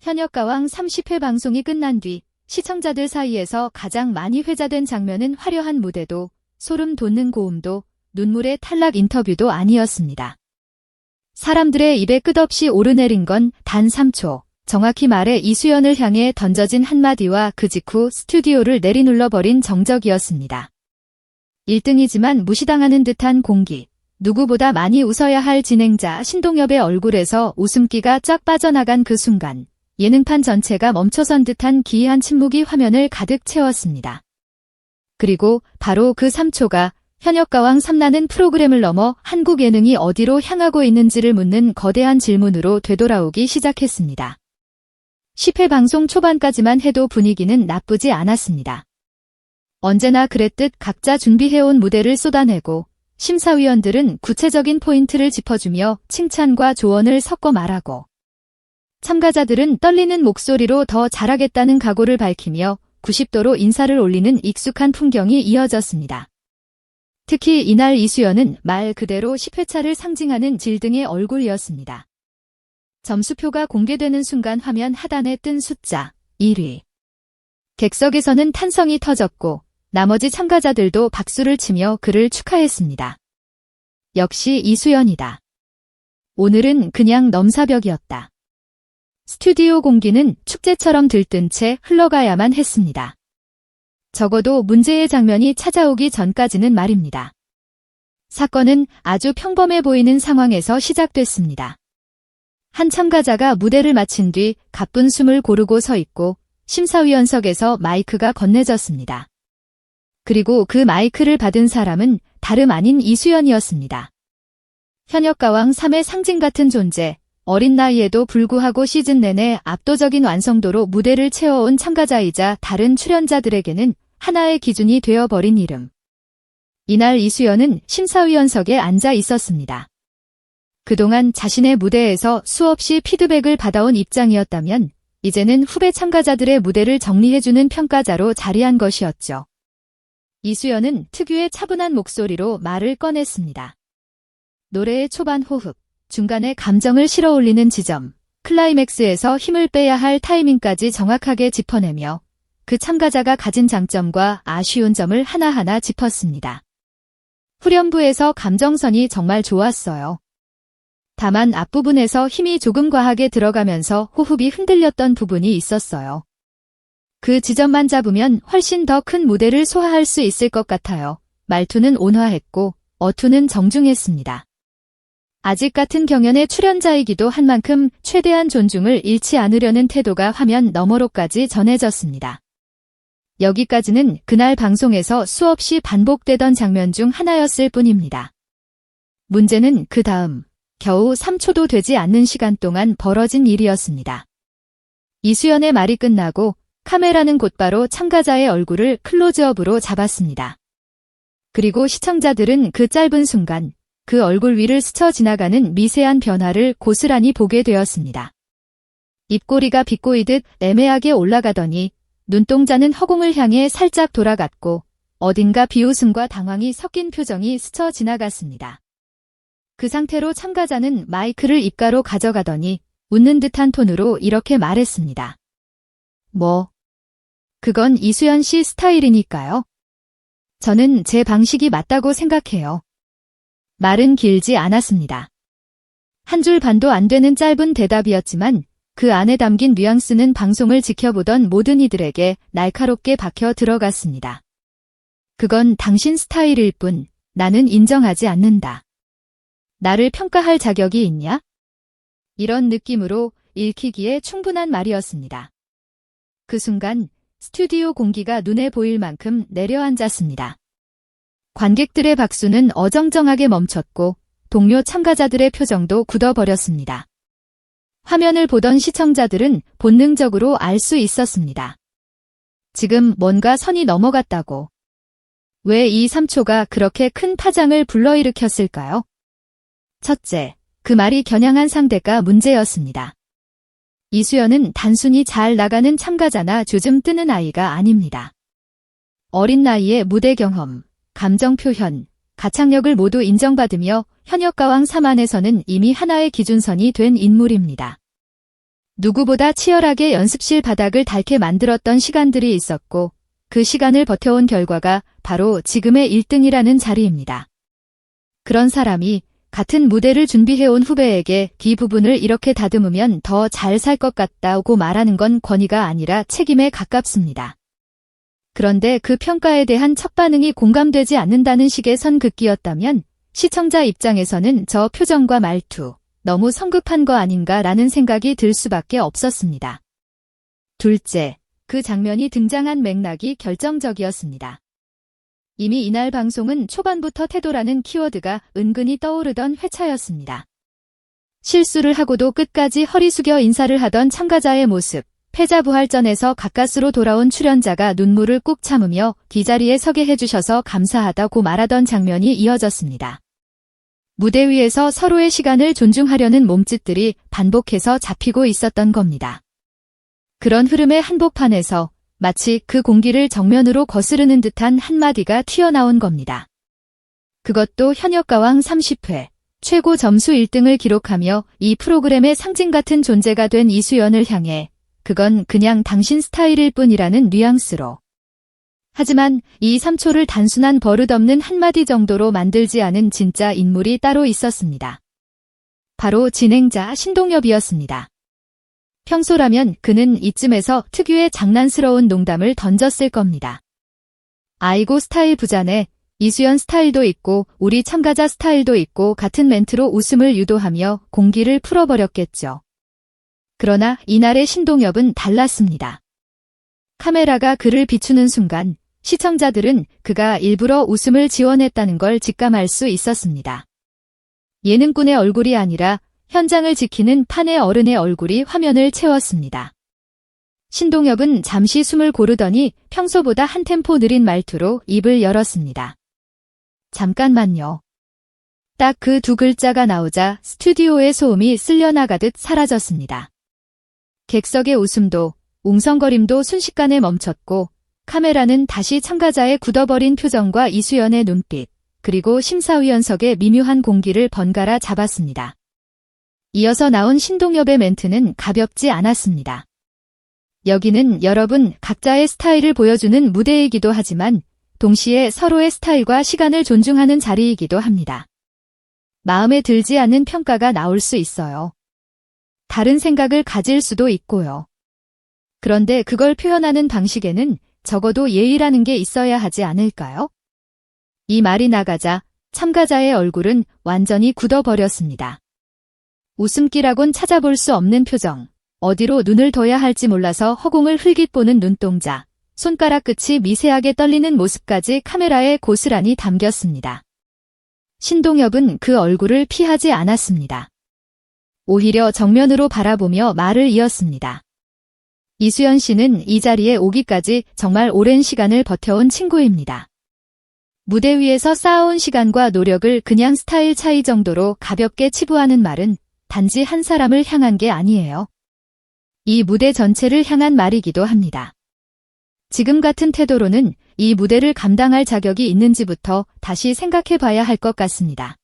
현역가왕 30회 방송이 끝난 뒤 시청자들 사이에서 가장 많이 회자된 장면은 화려한 무대도, 소름 돋는 고음도, 눈물의 탈락 인터뷰도 아니었습니다. 사람들의 입에 끝없이 오르내린 건 단 3초. 정확히 말해 이수연을 향해 던져진 한마디와 그 직후 스튜디오를 내리눌러버린 정적이었습니다. 1등이지만 무시당하는 듯한 공기. 누구보다 많이 웃어야 할 진행자 신동엽의 얼굴에서 웃음기가 쫙 빠져나간 그 순간, 예능판 전체가 멈춰선 듯한 기이한 침묵이 화면을 가득 채웠습니다. 그리고 바로 그 3초가 현역가왕 3라는 프로그램을 넘어 한국 예능이 어디로 향하고 있는지를 묻는 거대한 질문으로 되돌아오기 시작했습니다. 10회 방송 초반까지만 해도 분위기는 나쁘지 않았습니다. 언제나 그랬듯 각자 준비해온 무대를 쏟아내고 심사위원들은 구체적인 포인트를 짚어주며 칭찬과 조언을 섞어 말하고 참가자들은 떨리는 목소리로 더 잘하겠다는 각오를 밝히며 90도로 인사를 올리는 익숙한 풍경이 이어졌습니다. 특히 이날 이수연은 말 그대로 10회차를 상징하는 질등의 얼굴이었습니다. 점수표가 공개되는 순간 화면 하단에 뜬 숫자 1위. 객석에서는 탄성이 터졌고 나머지 참가자들도 박수를 치며 그를 축하했습니다. 역시 이수연이다. 오늘은 그냥 넘사벽이었다. 스튜디오 공기는 축제처럼 들뜬 채 흘러가야만 했습니다. 적어도 문제의 장면이 찾아오기 전까지는 말입니다. 사건은 아주 평범해 보이는 상황에서 시작됐습니다. 한 참가자가 무대를 마친 뒤 가쁜 숨을 고르고 서 있고 심사위원석에서 마이크가 건네졌습니다. 그리고 그 마이크를 받은 사람은 다름 아닌 이수연이었습니다. 현역가왕 3의 상징 같은 존재, 어린 나이에도 불구하고 시즌 내내 압도적인 완성도로 무대를 채워온 참가자이자 다른 출연자들에게는 하나의 기준이 되어버린 이름. 이날 이수연은 심사위원석에 앉아 있었습니다. 그동안 자신의 무대에서 수없이 피드백을 받아온 입장이었다면 이제는 후배 참가자들의 무대를 정리해주는 평가자로 자리한 것이었죠. 이수연은 특유의 차분한 목소리로 말을 꺼냈습니다. 노래의 초반 호흡, 중간에 감정을 실어올리는 지점, 클라이맥스에서 힘을 빼야 할 타이밍까지 정확하게 짚어내며 그 참가자가 가진 장점과 아쉬운 점을 하나하나 짚었습니다. 후렴부에서 감정선이 정말 좋았어요. 다만 앞부분에서 힘이 조금 과하게 들어가면서 호흡이 흔들렸던 부분이 있었어요. 그 지점만 잡으면 훨씬 더 큰 무대를 소화할 수 있을 것 같아요. 말투는 온화했고 어투는 정중했습니다. 아직 같은 경연의 출연자이기도 한 만큼 최대한 존중을 잃지 않으려는 태도가 화면 너머로까지 전해졌습니다. 여기까지는 그날 방송에서 수없이 반복되던 장면 중 하나였을 뿐입니다. 문제는 그 다음, 겨우 3초도 되지 않는 시간 동안 벌어진 일이었습니다. 이수연의 말이 끝나고 카메라는 곧바로 참가자의 얼굴을 클로즈업으로 잡았습니다. 그리고 시청자들은 그 짧은 순간 그 얼굴 위를 스쳐 지나가는 미세한 변화를 고스란히 보게 되었습니다. 입꼬리가 비꼬이듯 애매하게 올라가더니 눈동자는 허공을 향해 살짝 돌아갔고 어딘가 비웃음과 당황이 섞인 표정이 스쳐 지나갔습니다. 그 상태로 참가자는 마이크를 입가로 가져가더니 웃는 듯한 톤으로 이렇게 말했습니다. 그건 이수연 씨 스타일이니까요. 저는 제 방식이 맞다고 생각해요. 말은 길지 않았습니다. 한 줄 반도 안 되는 짧은 대답이었지만 그 안에 담긴 뉘앙스는 방송을 지켜보던 모든 이들에게 날카롭게 박혀 들어갔습니다. 그건 당신 스타일일 뿐 나는 인정하지 않는다. 나를 평가할 자격이 있냐? 이런 느낌으로 읽히기에 충분한 말이었습니다. 그 순간 스튜디오 공기가 눈에 보일 만큼 내려앉았습니다. 관객들의 박수는 어정쩡하게 멈췄고 동료 참가자들의 표정도 굳어버렸습니다. 화면을 보던 시청자들은 본능적으로 알 수 있었습니다. 지금 뭔가 선이 넘어갔다고. 왜 이 3초가 그렇게 큰 파장을 불러일으켰을까요? 첫째, 그 말이 겨냥한 상대가 문제였습니다. 이수연은 단순히 잘 나가는 참가자나 요즘 뜨는 아이가 아닙니다. 어린 나이에 무대 경험, 감정 표현, 가창력을 모두 인정받으며 현역가왕 3안에서는 이미 하나의 기준선이 된 인물입니다. 누구보다 치열하게 연습실 바닥을 닳게 만들었던 시간들이 있었고 그 시간을 버텨온 결과가 바로 지금의 1등이라는 자리입니다. 그런 사람이 같은 무대를 준비해온 후배에게 이 부분을 이렇게 다듬으면 더 잘 살 것 같다고 말하는 건 권위가 아니라 책임에 가깝습니다. 그런데 그 평가에 대한 첫 반응이 공감되지 않는다는 식의 선긋기였다면 시청자 입장에서는 저 표정과 말투, 너무 성급한 거 아닌가라는 생각이 들 수밖에 없었습니다. 둘째, 그 장면이 등장한 맥락이 결정적이었습니다. 이미 이날 방송은 초반부터 태도라는 키워드가 은근히 떠오르던 회차였습니다. 실수를 하고도 끝까지 허리 숙여 인사를 하던 참가자의 모습, 패자부활전에서 가까스로 돌아온 출연자가 눈물을 꾹 참으며 이 자리에 서게 해주셔서 감사하다고 말하던 장면이 이어졌습니다. 무대 위에서 서로의 시간을 존중하려는 몸짓들이 반복해서 잡히고 있었던 겁니다. 그런 흐름의 한복판에서 마치 그 공기를 정면으로 거스르는 듯한 한마디가 튀어나온 겁니다. 그것도 현역가왕 30회, 최고 점수 1등을 기록하며 이 프로그램의 상징 같은 존재가 된 이수연을 향해 그건 그냥 당신 스타일일 뿐이라는 뉘앙스로. 하지만 이 3초를 단순한 버릇없는 한마디 정도로 만들지 않은 진짜 인물이 따로 있었습니다. 바로 진행자 신동엽이었습니다. 평소라면 그는 이쯤에서 특유의 장난스러운 농담을 던졌을 겁니다. 아이고 스타일 부자네, 이수연 스타일도 있고 우리 참가자 스타일도 있고 같은 멘트로 웃음을 유도하며 공기를 풀어버렸겠죠. 그러나 이날의 신동엽은 달랐습니다. 카메라가 그를 비추는 순간 시청자들은 그가 일부러 웃음을 지원했다는 걸 직감할 수 있었습니다. 예능꾼의 얼굴이 아니라 현장을 지키는 판의 어른의 얼굴이 화면을 채웠습니다. 신동엽은 잠시 숨을 고르더니 평소보다 한 템포 느린 말투로 입을 열었습니다. 잠깐만요. 딱 그 두 글자가 나오자 스튜디오의 소음이 쓸려나가듯 사라졌습니다. 객석의 웃음도 웅성거림도 순식간에 멈췄고 카메라는 다시 참가자의 굳어버린 표정과 이수연의 눈빛, 그리고 심사위원석의 미묘한 공기를 번갈아 잡았습니다. 이어서 나온 신동엽의 멘트는 가볍지 않았습니다. 여기는 여러분 각자의 스타일을 보여주는 무대이기도 하지만 동시에 서로의 스타일과 시간을 존중하는 자리이기도 합니다. 마음에 들지 않는 평가가 나올 수 있어요. 다른 생각을 가질 수도 있고요. 그런데 그걸 표현하는 방식에는 적어도 예의라는 게 있어야 하지 않을까요? 이 말이 나가자 참가자의 얼굴은 완전히 굳어버렸습니다. 웃음기라곤 찾아볼 수 없는 표정, 어디로 눈을 둬야 할지 몰라서 허공을 흘깃보는 눈동자, 손가락 끝이 미세하게 떨리는 모습까지 카메라에 고스란히 담겼습니다. 신동엽은 그 얼굴을 피하지 않았습니다. 오히려 정면으로 바라보며 말을 이었습니다. 이수연 씨는 이 자리에 오기까지 정말 오랜 시간을 버텨온 친구입니다. 무대 위에서 쌓아온 시간과 노력을 그냥 스타일 차이 정도로 가볍게 치부하는 말은 단지 한 사람을 향한 게 아니에요. 이 무대 전체를 향한 말이기도 합니다. 지금 같은 태도로는 이 무대를 감당할 자격이 있는지부터 다시 생각해 봐야 할 것 같습니다.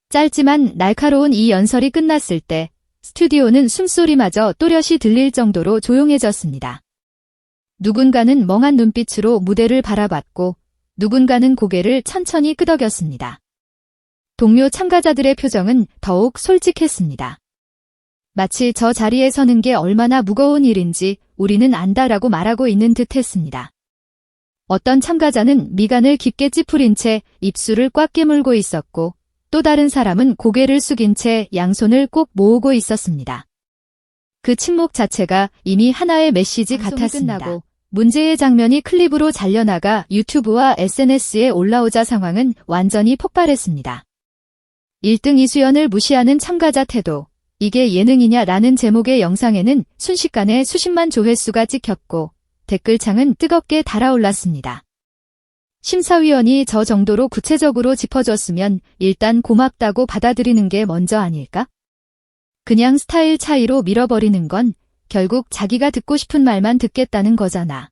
짧지만 날카로운 이 연설이 끝났을 때 스튜디오는 숨소리마저 또렷이 들릴 정도로 조용해졌습니다. 누군가는 멍한 눈빛으로 무대를 바라봤고 누군가는 고개를 천천히 끄덕였습니다. 동료 참가자들의 표정은 더욱 솔직했습니다. 마치 저 자리에 서는 게 얼마나 무거운 일인지 우리는 안다라고 말하고 있는 듯 했습니다. 어떤 참가자는 미간을 깊게 찌푸린 채 입술을 꽉 깨물고 있었고 또 다른 사람은 고개를 숙인 채 양손을 꼭 모으고 있었습니다. 그 침묵 자체가 이미 하나의 메시지 같았습니다. 끝나고 문제의 장면이 클립으로 잘려나가 유튜브와 SNS에 올라오자 상황은 완전히 폭발했습니다. 1등 이수연을 무시하는 참가자 태도, 이게 예능이냐라는 제목의 영상에는 순식간에 수십만 조회수가 찍혔고 댓글창은 뜨겁게 달아올랐습니다. 심사위원이 저 정도로 구체적으로 짚어줬으면 일단 고맙다고 받아들이는 게 먼저 아닐까? 그냥 스타일 차이로 밀어버리는 건 결국 자기가 듣고 싶은 말만 듣겠다는 거잖아.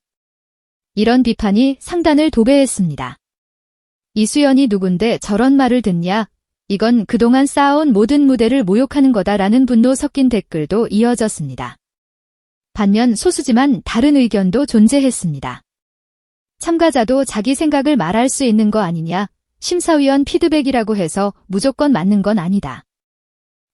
이런 비판이 상단을 도배했습니다. 이수연이 누군데 저런 말을 듣냐? 이건 그동안 쌓아온 모든 무대를 모욕하는 거다라는 분노 섞인 댓글도 이어졌습니다. 반면 소수지만 다른 의견도 존재했습니다. 참가자도 자기 생각을 말할 수 있는 거 아니냐, 심사위원 피드백이라고 해서 무조건 맞는 건 아니다.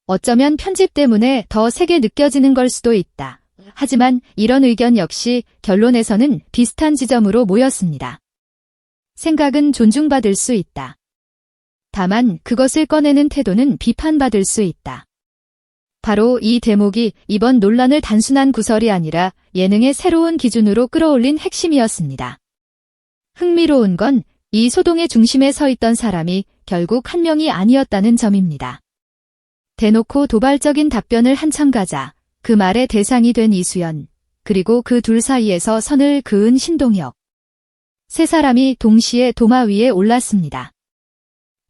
어쩌면 편집 때문에 더 세게 느껴지는 걸 수도 있다. 하지만 이런 의견 역시 결론에서는 비슷한 지점으로 모였습니다. 생각은 존중받을 수 있다. 다만 그것을 꺼내는 태도는 비판받을 수 있다. 바로 이 대목이 이번 논란을 단순한 구설이 아니라 예능의 새로운 기준으로 끌어올린 핵심이었습니다. 흥미로운 건 이 소동의 중심에 서 있던 사람이 결국 한 명이 아니었다는 점입니다. 대놓고 도발적인 답변을 한참 가자 그 말의 대상이 된 이수연, 그리고 그 둘 사이에서 선을 그은 신동엽. 세 사람이 동시에 도마 위에 올랐습니다.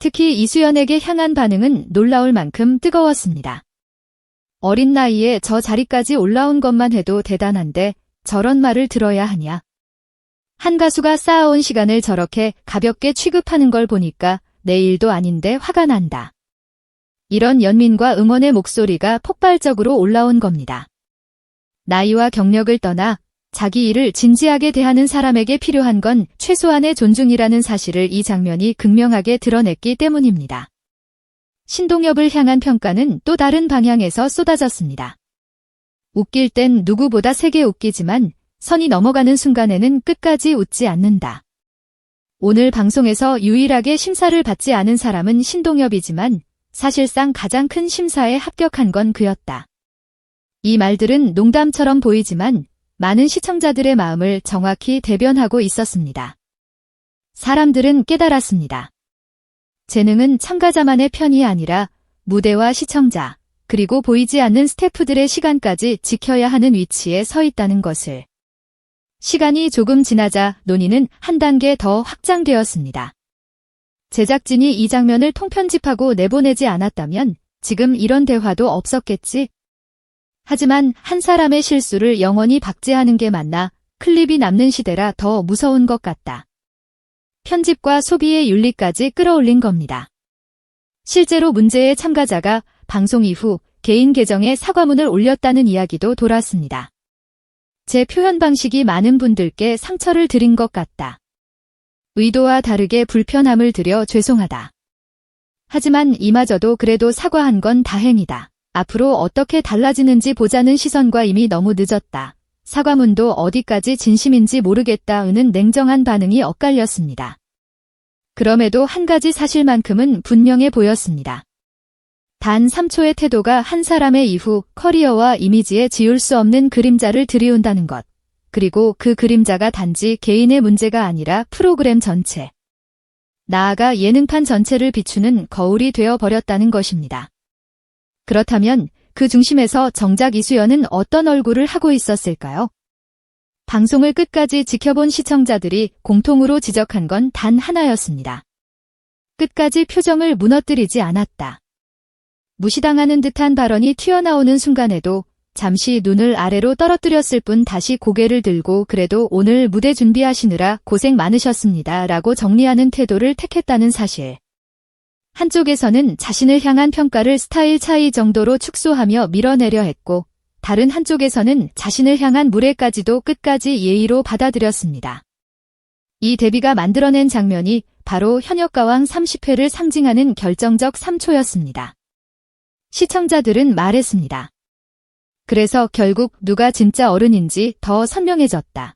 특히 이수연에게 향한 반응은 놀라울 만큼 뜨거웠습니다. 어린 나이에 저 자리까지 올라온 것만 해도 대단한데 저런 말을 들어야 하냐. 한 가수가 쌓아온 시간을 저렇게 가볍게 취급하는 걸 보니까 내 일도 아닌데 화가 난다. 이런 연민과 응원의 목소리가 폭발적으로 올라온 겁니다. 나이와 경력을 떠나 자기 일을 진지하게 대하는 사람에게 필요한 건 최소한의 존중이라는 사실을 이 장면이 극명하게 드러냈기 때문입니다. 신동엽을 향한 평가는 또 다른 방향에서 쏟아졌습니다. 웃길 땐 누구보다 세게 웃기지만 선이 넘어가는 순간에는 끝까지 웃지 않는다. 오늘 방송에서 유일하게 심사를 받지 않은 사람은 신동엽이지만 사실상 가장 큰 심사에 합격한 건 그였다. 이 말들은 농담처럼 보이지만 많은 시청자들의 마음을 정확히 대변하고 있었습니다. 사람들은 깨달았습니다. 재능은 참가자만의 편이 아니라 무대와 시청자, 그리고 보이지 않는 스태프들의 시간까지 지켜야 하는 위치에 서 있다는 것을. 시간이 조금 지나자 논의는 한 단계 더 확장되었습니다. 제작진이 이 장면을 통편집하고 내보내지 않았다면 지금 이런 대화도 없었겠지. 하지만 한 사람의 실수를 영원히 박제하는 게 맞나 클립이 남는 시대라 더 무서운 것 같다. 편집과 소비의 윤리까지 끌어올린 겁니다. 실제로 문제의 참가자가 방송 이후 개인 계정에 사과문을 올렸다는 이야기도 돌았습니다. 제 표현 방식이 많은 분들께 상처를 드린 것 같다. 의도와 다르게 불편함을 드려 죄송하다. 하지만 이마저도 그래도 사과한 건 다행이다. 앞으로 어떻게 달라지는지 보자는 시선과 이미 너무 늦었다. 사과문도 어디까지 진심인지 모르겠다는 냉정한 반응이 엇갈렸습니다. 그럼에도 한 가지 사실만큼은 분명해 보였습니다. 단 3초의 태도가 한 사람의 이후 커리어와 이미지에 지울 수 없는 그림자를 들이운다는 것. 그리고 그 그림자가 단지 개인의 문제가 아니라 프로그램 전체. 나아가 예능판 전체를 비추는 거울이 되어버렸다는 것입니다. 그렇다면 그 중심에서 정작 이수연은 어떤 얼굴을 하고 있었을까요? 방송을 끝까지 지켜본 시청자들이 공통으로 지적한 건 단 하나였습니다. 끝까지 표정을 무너뜨리지 않았다. 무시당하는 듯한 발언이 튀어나오는 순간에도 잠시 눈을 아래로 떨어뜨렸을 뿐 다시 고개를 들고 그래도 오늘 무대 준비하시느라 고생 많으셨습니다 라고 정리하는 태도를 택했다는 사실. 한쪽에서는 자신을 향한 평가를 스타일 차이 정도로 축소하며 밀어내려 했고 다른 한쪽에서는 자신을 향한 무례까지도 끝까지 예의로 받아들였습니다. 이 대비가 만들어낸 장면이 바로 현역가왕 30회를 상징하는 결정적 3초였습니다. 시청자들은 말했습니다. 그래서 결국 누가 진짜 어른인지 더 선명해졌다.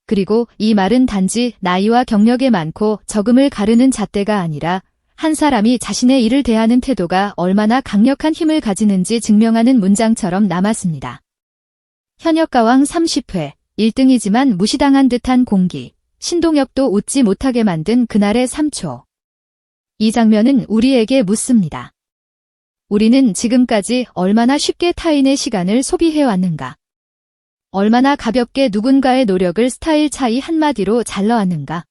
그리고 이 말은 단지 나이와 경력에 많고 적음을 가르는 잣대가 아니라 한 사람이 자신의 일을 대하는 태도가 얼마나 강력한 힘을 가지는지 증명하는 문장처럼 남았습니다. 현역가왕 30회, 1등이지만 무시당한 듯한 공기, 신동엽도 웃지 못하게 만든 그날의 3초. 이 장면은 우리에게 묻습니다. 우리는 지금까지 얼마나 쉽게 타인의 시간을 소비해왔는가? 얼마나 가볍게 누군가의 노력을 스타일 차이 한마디로 잘라왔는가?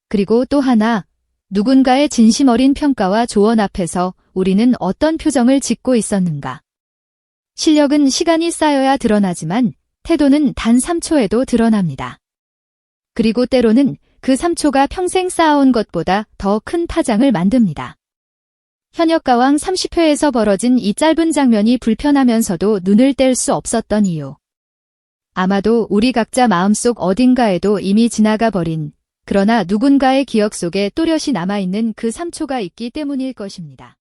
그리고 또 하나, 누군가의 진심 어린 평가와 조언 앞에서 우리는 어떤 표정을 짓고 있었는가? 실력은 시간이 쌓여야 드러나지만 태도는 단 3초에도 드러납니다. 그리고 때로는 그 3초가 평생 쌓아온 것보다 더 큰 파장을 만듭니다. 현역가왕 30회에서 벌어진 이 짧은 장면이 불편하면서도 눈을 뗄 수 없었던 이유. 아마도 우리 각자 마음속 어딘가에도 이미 지나가 버린, 그러나 누군가의 기억 속에 또렷이 남아있는 그 3초가 있기 때문일 것입니다.